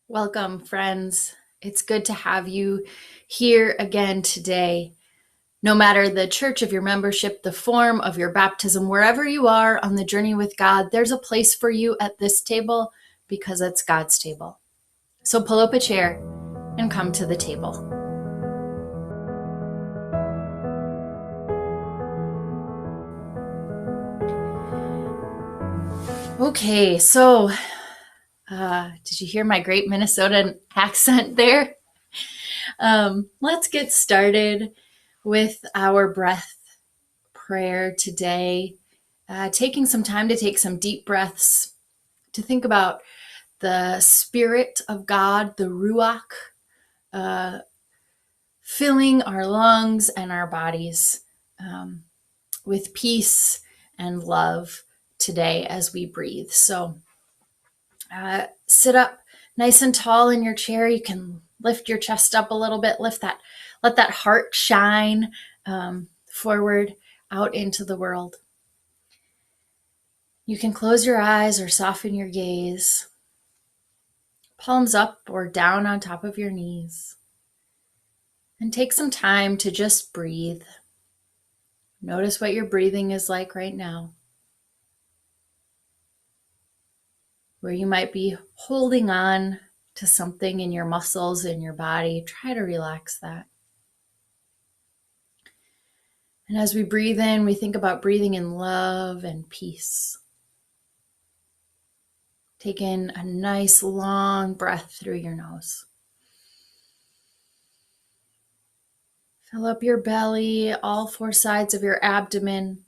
Welcome, friends. It's good to have you here again today. No matter the church of your membership, the form of your baptism, wherever you are on the journey with God, there's a place for you at this table because it's God's table. So pull up a chair and come to the table. Okay, so did you hear my great Minnesotan accent there? Let's get started with our breath prayer today. Taking some time to take some deep breaths, to think about the Spirit of God, the Ruach, filling our lungs and our bodies with peace and love today as we breathe. So sit up nice and tall in your chair. You can lift your chest up a little bit, let that heart shine forward out into the world. You can close your eyes or soften your gaze. Palms up or down on top of your knees. And take some time to just breathe. Notice what your breathing is like right now. Where you might be holding on to something in your muscles, in your body, try to relax that. And as we breathe in, we think about breathing in love and peace. Take in a nice long breath through your nose. Fill up your belly, all four sides of your abdomen,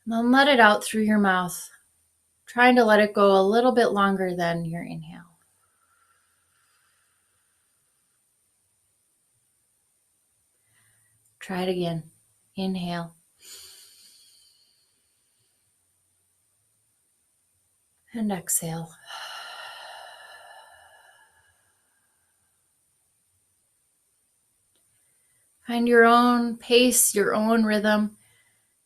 and then let it out through your mouth, trying to let it go a little bit longer than your inhale. Try it again. Inhale. And exhale. Find your own pace, your own rhythm.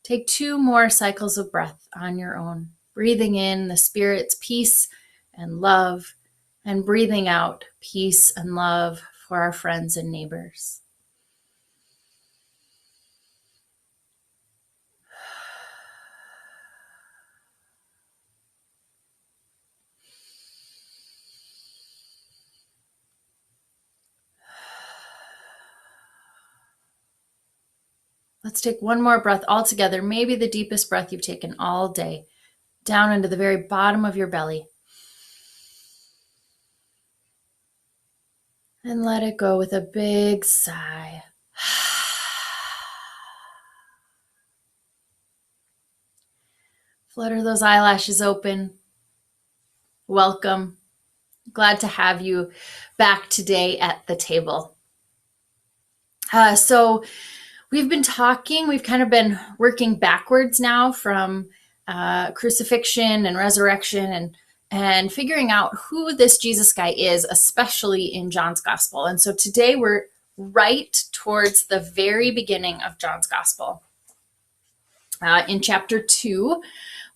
Take 2 more cycles of breath on your own, breathing in the Spirit's peace and love, and breathing out peace and love for our friends and neighbors. Let's take one more breath all together, maybe the deepest breath you've taken all day, down into the very bottom of your belly. And let it go with a big sigh. Flutter those eyelashes open. Welcome. Glad to have you back today at the table. So we've been talking, we've kind of been working backwards now from crucifixion and resurrection and figuring out who this Jesus guy is, especially in John's gospel. And so today we're right towards the very beginning of John's gospel, in chapter 2,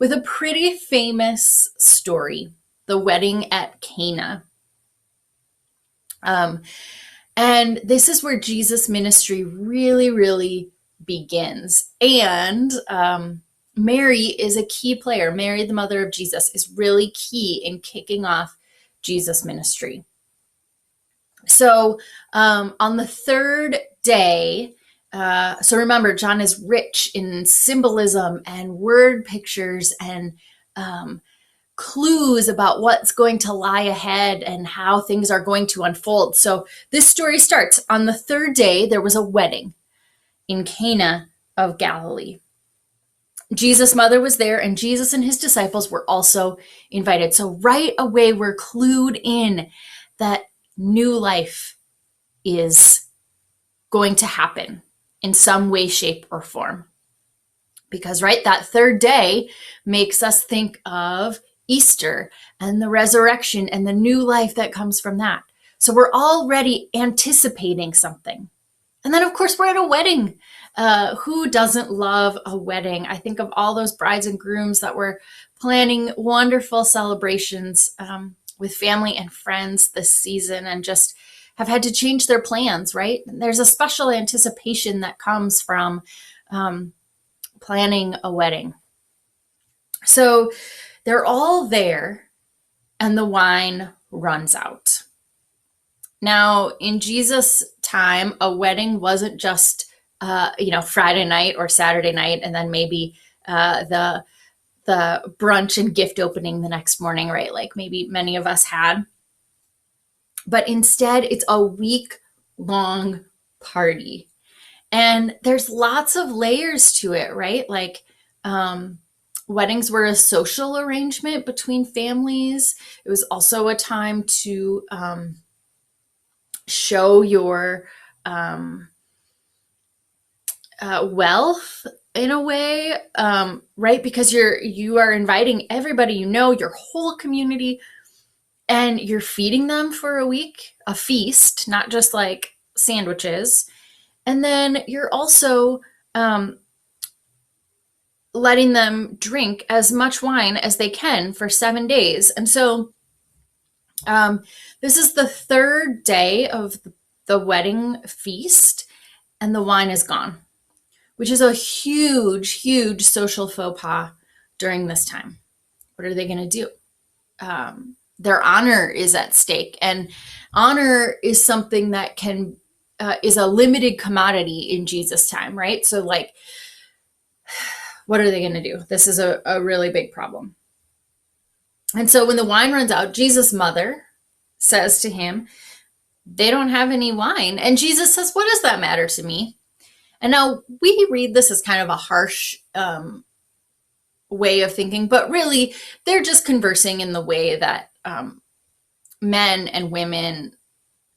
with a pretty famous story, the wedding at Cana. And this is where Jesus' ministry really, really begins. And Mary is a key player. Mary, the mother of Jesus, is really key in kicking off Jesus' ministry. So on the 3rd day, so remember, John is rich in symbolism and word pictures and clues about what's going to lie ahead and how things are going to unfold. So this story starts on the 3rd day. There was a wedding in Cana of Galilee. Jesus' mother was there, and Jesus and his disciples were also invited. So right away, we're clued in that new life is going to happen in some way, shape, or form. Because, right, that 3rd day makes us think of Easter and the resurrection and the new life that comes from that. So we're already anticipating something. And then, of course, we're at a wedding. Who doesn't love a wedding? I think of all those brides and grooms that were planning wonderful celebrations with family and friends this season and just have had to change their plans, right? There's a special anticipation that comes from planning a wedding. So they're all there and the wine runs out. Now, in Jesus' time, a wedding wasn't just, Friday night or Saturday night, and then maybe the brunch and gift opening the next morning, right? Like maybe many of us had. But instead, it's a week-long party. And there's lots of layers to it, right? Like weddings were a social arrangement between families. It was also a time to show your wealth in a way, right? Because you are inviting everybody, your whole community, and you're feeding them for a week, a feast, not just like sandwiches. And then you're also letting them drink as much wine as they can for 7 days. And so this is the third day of the wedding feast, and the wine is gone, which is a huge, huge social faux pas during this time. What are they going to do? Their honor is at stake, and honor is something that is a limited commodity in Jesus' time, right? So like, what are they going to do? This is a really big problem. And so when the wine runs out, Jesus' mother says to him, they don't have any wine. And Jesus says, what does that matter to me? And now we read this as kind of a harsh way of thinking, but really they're just conversing in the way that men and women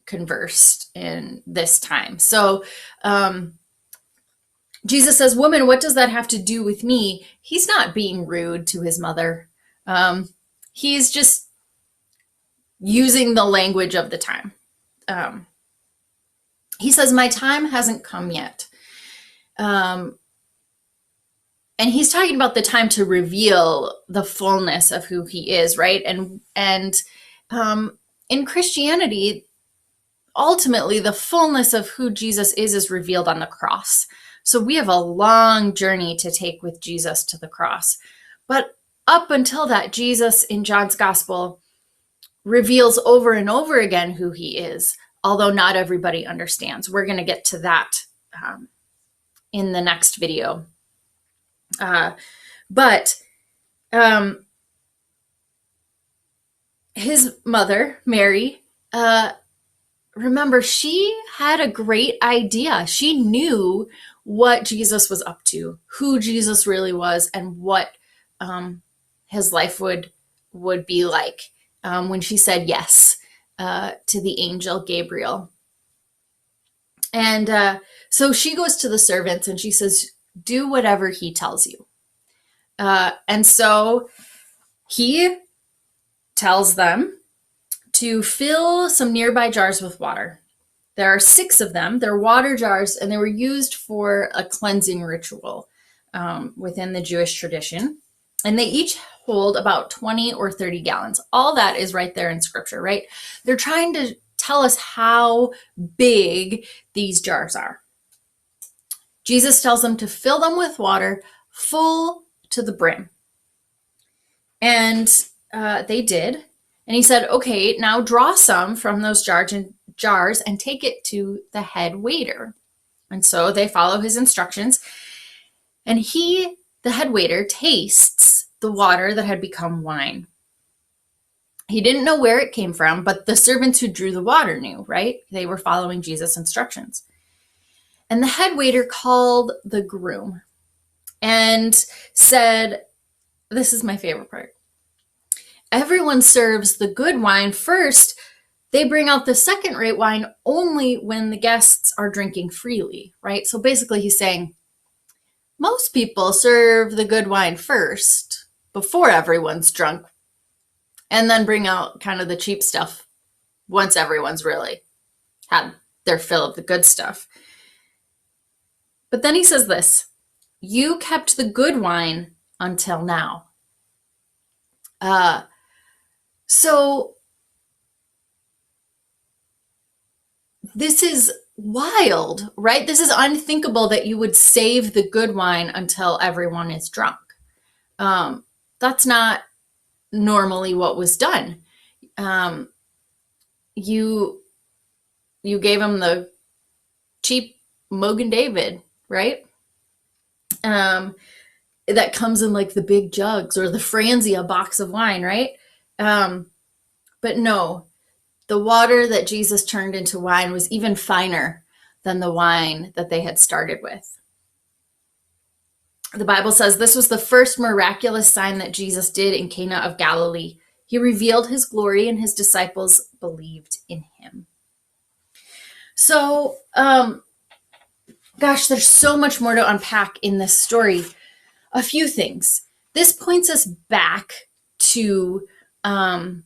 conversed in this time. So Jesus says, woman, what does that have to do with me? He's not being rude to his mother. He's just using the language of the time. He says, my time hasn't come yet. And he's talking about the time to reveal the fullness of who he is, right? And in Christianity, ultimately, the fullness of who Jesus is revealed on the cross. So we have a long journey to take with Jesus to the cross. But up until that, Jesus in John's gospel reveals over and over again who he is, although not everybody understands. We're going to get to that in the next video. But his mother, Mary, remember, she had a great idea. She knew what Jesus was up to, who Jesus really was, and what his life would be like when she said yes to the angel Gabriel. And so she goes to the servants and she says, do whatever he tells you. And so he tells them to fill some nearby jars with water. There are 6 of them. They're water jars, and they were used for a cleansing ritual within the Jewish tradition. And they each hold about 20 or 30 gallons. All that is right there in scripture, right? They're trying to tell us how big these jars are. Jesus tells them to fill them with water full to the brim. And they did. And he said, okay, now draw some from those jars and take it to the head waiter. And so they follow his instructions. And the head waiter, tastes the water that had become wine. He didn't know where it came from, but the servants who drew the water knew, right? They were following Jesus' instructions. And the head waiter called the groom and said, this is my favorite part. Everyone serves the good wine first. They bring out the second-rate wine only when the guests are drinking freely, right? So basically he's saying, most people serve the good wine first before everyone's drunk, and then bring out kind of the cheap stuff once everyone's really had their fill of the good stuff. But then he says this, you kept the good wine until now. So this is wild, right? This is unthinkable that you would save the good wine until everyone is drunk. That's not normally what was done. Um, you you gave them the cheap Mogan David, right? That comes in like the big jugs, or the Franzia box of wine, right? But no, the water that Jesus turned into wine was even finer than the wine that they had started with. The Bible says this was the first miraculous sign that Jesus did in Cana of Galilee. He revealed his glory, and his disciples believed in him. So, gosh, there's so much more to unpack in this story. A few things. This points us back to the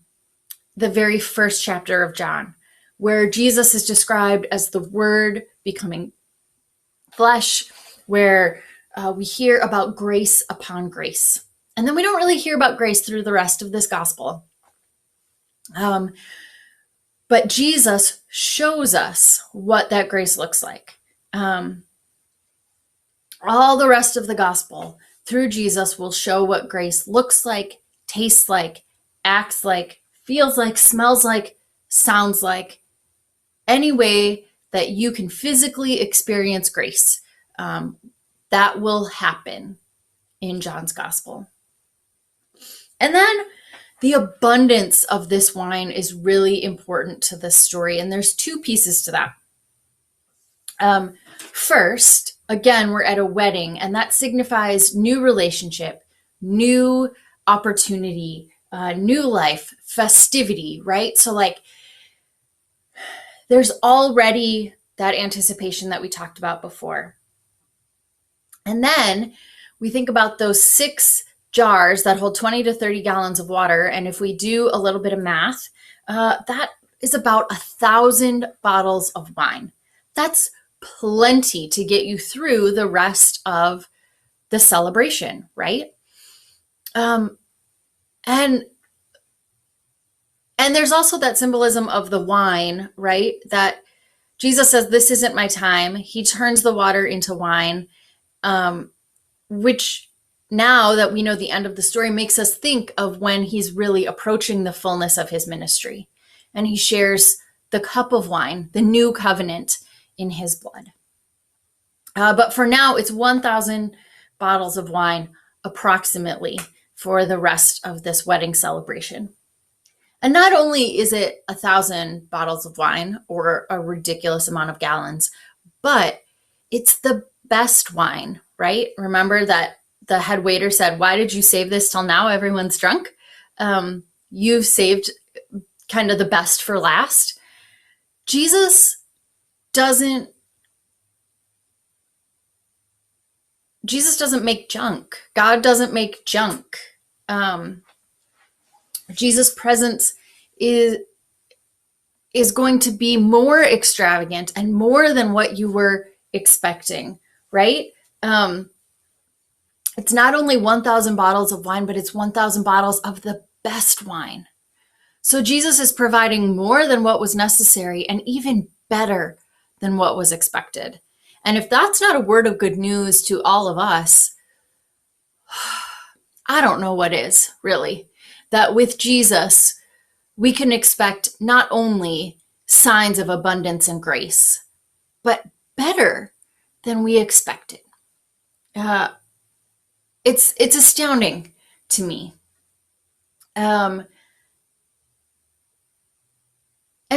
very first chapter of John, where Jesus is described as the Word becoming flesh, where we hear about grace upon grace. And then we don't really hear about grace through the rest of this gospel. But Jesus shows us what that grace looks like. All the rest of the gospel through Jesus will show what grace looks like, tastes like, acts like, feels like, smells like, sounds like, any way that you can physically experience grace. That will happen in John's gospel. And then the abundance of this wine is really important to this story. And there's two pieces to that. First, again, we're at a wedding, and that signifies new relationship, new opportunity, new life, festivity, right? So like there's already that anticipation that we talked about before. And then we think about those 6 jars that hold 20 to 30 gallons of water. And if we do a little bit of math, that is about 1,000 bottles of wine. That's plenty to get you through the rest of the celebration, right? And there's also that symbolism of the wine, right? That Jesus says, this isn't my time. He turns the water into wine, which now that we know the end of the story makes us think of when he's really approaching the fullness of his ministry. And he shares the cup of wine, the new covenant, in his blood. But for now, it's 1,000 bottles of wine approximately for the rest of this wedding celebration. And not only is it 1,000 bottles of wine, or a ridiculous amount of gallons, but it's the best wine, right? Remember that the head waiter said, why did you save this till now? Everyone's drunk. You've saved kind of the best for last. Jesus doesn't make junk. God doesn't make junk. Jesus' presence is going to be more extravagant and more than what you were expecting, right? It's not only 1,000 bottles of wine, but it's 1,000 bottles of the best wine. So Jesus is providing more than what was necessary, and even better than what was expected. And if that's not a word of good news to all of us, I don't know what is, really. That with Jesus, we can expect not only signs of abundance and grace, but better than we expected. It's astounding to me. And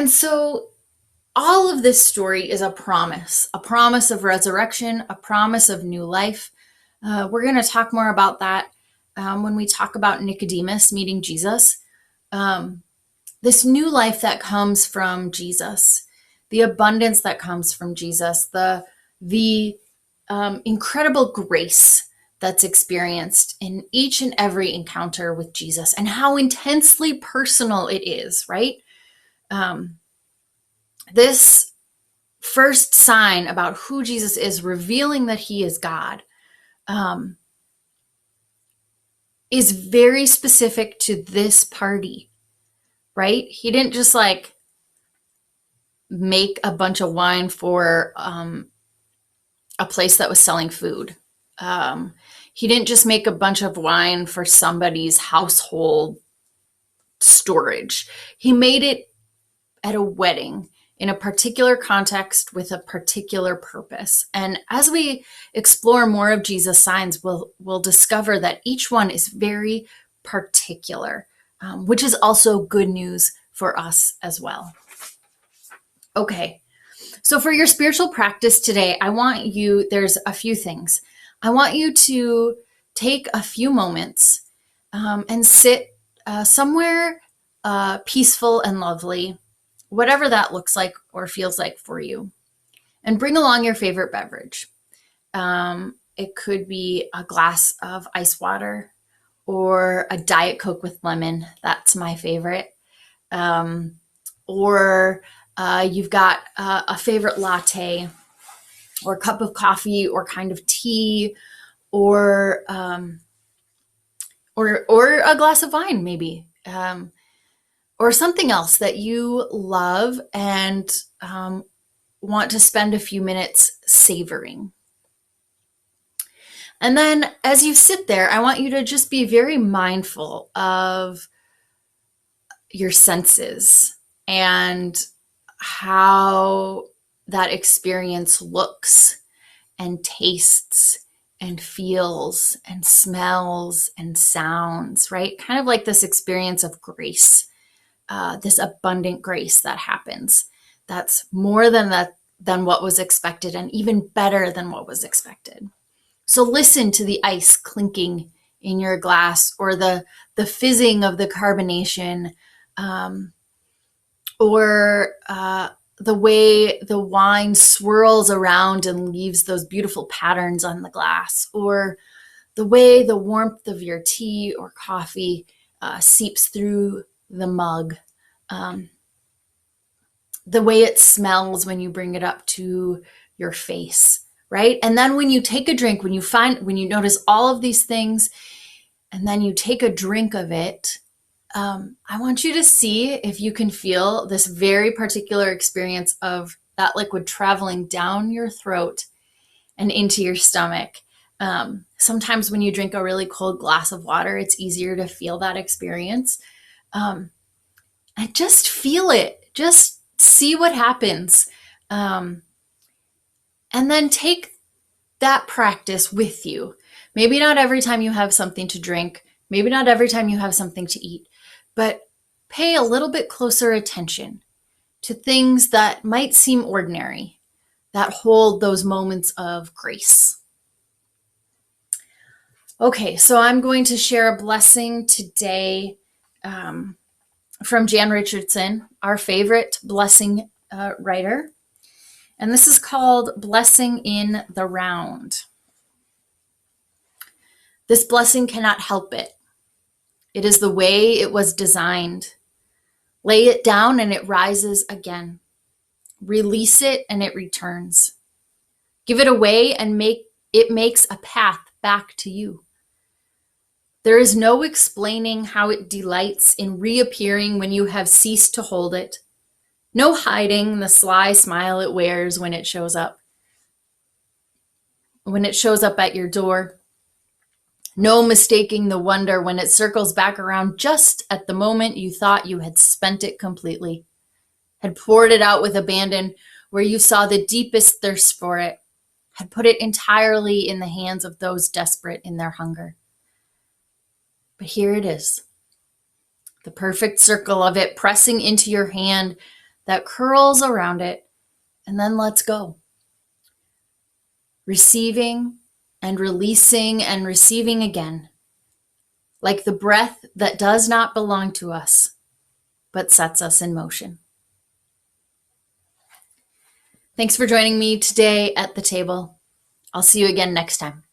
so all of this story is a promise of resurrection, a promise of new life. We're going to talk more about that when we talk about Nicodemus meeting Jesus. This new life that comes from Jesus, the abundance that comes from Jesus, the incredible grace that's experienced in each and every encounter with Jesus, and how intensely personal it is, right? This first sign about who Jesus is, revealing that he is God, is very specific to this party, right? He didn't just like make a bunch of wine for a place that was selling food. He didn't just make a bunch of wine for somebody's household storage. He made it at a wedding in a particular context with a particular purpose. And as we explore more of Jesus' signs, we'll discover that each one is very particular, which is also good news for us as well. Okay, so for your spiritual practice today, there's a few things. I want you to take a few moments and sit somewhere peaceful and lovely, whatever that looks like or feels like for you. And bring along your favorite beverage. It could be a glass of ice water or a Diet Coke with lemon. That's my favorite. Or you've got a favorite latte or a cup of coffee or kind of tea or a glass of wine maybe. Or something else that you love and want to spend a few minutes savoring. And then as you sit there, I want you to just be very mindful of your senses and how that experience looks and tastes and feels and smells and sounds, right? Kind of like this experience of grace. This abundant grace that happens. That's more than what was expected and even better than what was expected. So listen to the ice clinking in your glass or the fizzing of the carbonation or the way the wine swirls around and leaves those beautiful patterns on the glass, or the way the warmth of your tea or coffee seeps through the mug, the way it smells when you bring it up to your face, right? And then when you take a drink, when you notice all of these things, and then you take a drink of it, I want you to see if you can feel this very particular experience of that liquid traveling down your throat and into your stomach. Sometimes when you drink a really cold glass of water, it's easier to feel that experience. And just feel it. Just see what happens. And then take that practice with you. Maybe not every time you have something to drink, maybe not every time you have something to eat, but pay a little bit closer attention to things that might seem ordinary, that hold those moments of grace. Okay, so I'm going to share a blessing today from Jan Richardson, our favorite blessing writer. And this is called Blessing in the Round. This blessing cannot help it. It is the way it was designed. Lay it down and it rises again. Release it and it returns. Give it away and it makes a path back to you. There is no explaining how it delights in reappearing when you have ceased to hold it. No hiding the sly smile it wears when it shows up. When it shows up at your door. No mistaking the wonder when it circles back around just at the moment you thought you had spent it completely, had poured it out with abandon where you saw the deepest thirst for it, had put it entirely in the hands of those desperate in their hunger. But here it is, the perfect circle of it pressing into your hand that curls around it and then lets go. Receiving and releasing and receiving again, like the breath that does not belong to us, but sets us in motion. Thanks for joining me today at the table. I'll see you again next time.